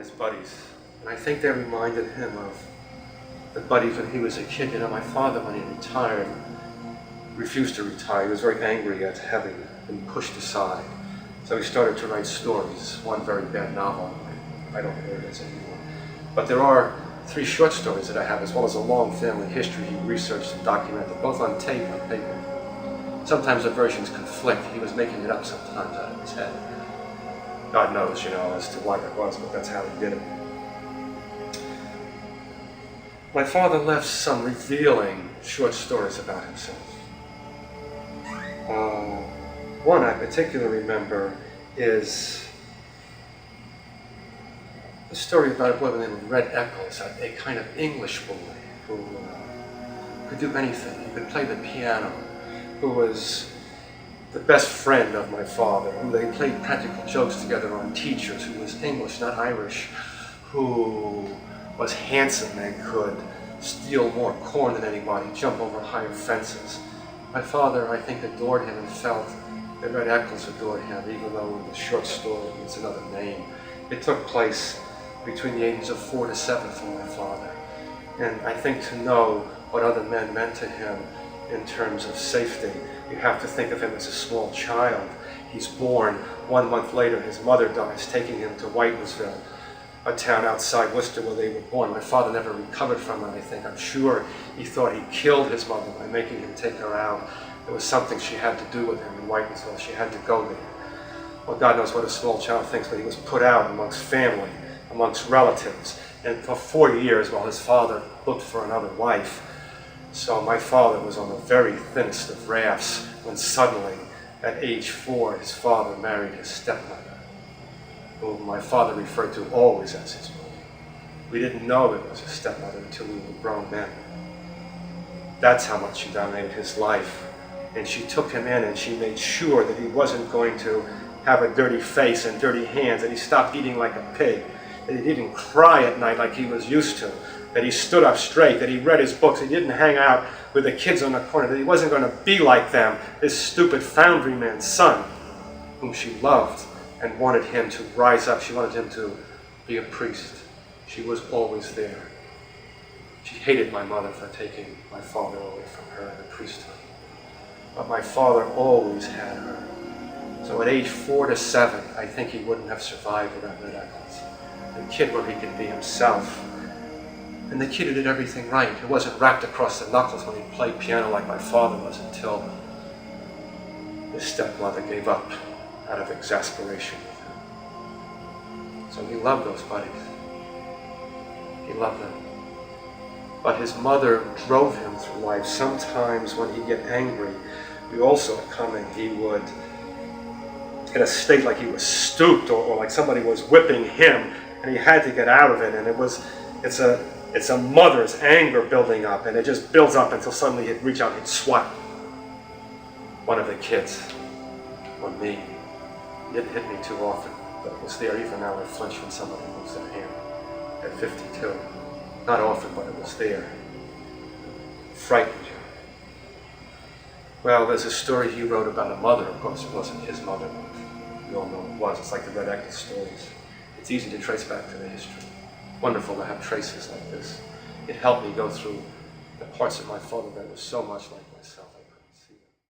his buddies. And I think they reminded him of the buddies when he was a kid. You know, my father, when he retired, refused to retire. He was very angry at having been pushed aside. So he started to write stories, one very bad novel. I don't know where it is anymore. But there are 3 short stories that I have, as well as a long family history he researched and documented, both on tape and paper. Sometimes the versions conflict. He was making it up sometimes out of his head. God knows, you know, as to why that was, but that's how he did it. My father left some revealing short stories about himself. One I particularly remember is a story about a boy by the name of Red Eccles, a kind of English boy who could do anything. He could play the piano, who was the best friend of my father, who they played practical jokes together on teachers, who was English, not Irish, who was handsome and could steal more corn than anybody, jump over higher fences. My father, I think, adored him and felt that Red Eccles adored him, even though in the short story it's another name. It took place between the ages of 4 to 7 for my father. And I think to know what other men meant to him in terms of safety, you have to think of him as a small child. He's born. 1 month later, his mother dies, taking him to Whitensville, a town outside Worcester where they were born. My father never recovered from it, I think. I'm sure he thought he killed his mother by making him take her out. There was something she had to do with him in Whitensville. She had to go there. Well, God knows what a small child thinks, but he was put out amongst family, amongst relatives. And for 4 years, while his father looked for another wife. So my father was on the very thinnest of rafts when suddenly, at age 4, his father married his stepmother, whom my father referred to always as his mother. We didn't know it was his stepmother until we were grown men. That's how much she dominated his life. And she took him in and she made sure that he wasn't going to have a dirty face and dirty hands, that he stopped eating like a pig, that he didn't cry at night like he was used to, that he stood up straight, that he read his books, he didn't hang out with the kids on the corner, that he wasn't going to be like them, this stupid foundry man's son, whom she loved and wanted him to rise up. She wanted him to be a priest. She was always there. She hated my mother for taking my father away from her in the priesthood. But my father always had her. So at age 4 to 7, I think he wouldn't have survived without Red Eccles. The kid where he could be himself. And the kid who did everything right. It wasn't wrapped across the knuckles when he played piano like my father was, until his stepmother gave up out of exasperation with him. So he loved those buddies. He loved them. But his mother drove him through life. Sometimes when he'd get angry, we all saw it coming, he would in a state like he was stooped or like somebody was whipping him, and he had to get out of it. And it's a mother's anger building up, and it just builds up until suddenly he'd reach out and he'd swat one of the kids, or me. It didn't hit me too often, but it was there. Even now I flinch when somebody moves their hand at 52. Not often, but it was there. Frightened you. Well, there's a story he wrote about a mother. Of course, it wasn't his mother, but we all know it was. It's like the Red Eccles stories. It's easy to trace back to the history. Wonderful to have traces like this. It helped me go through the parts of my father that were so much like myself.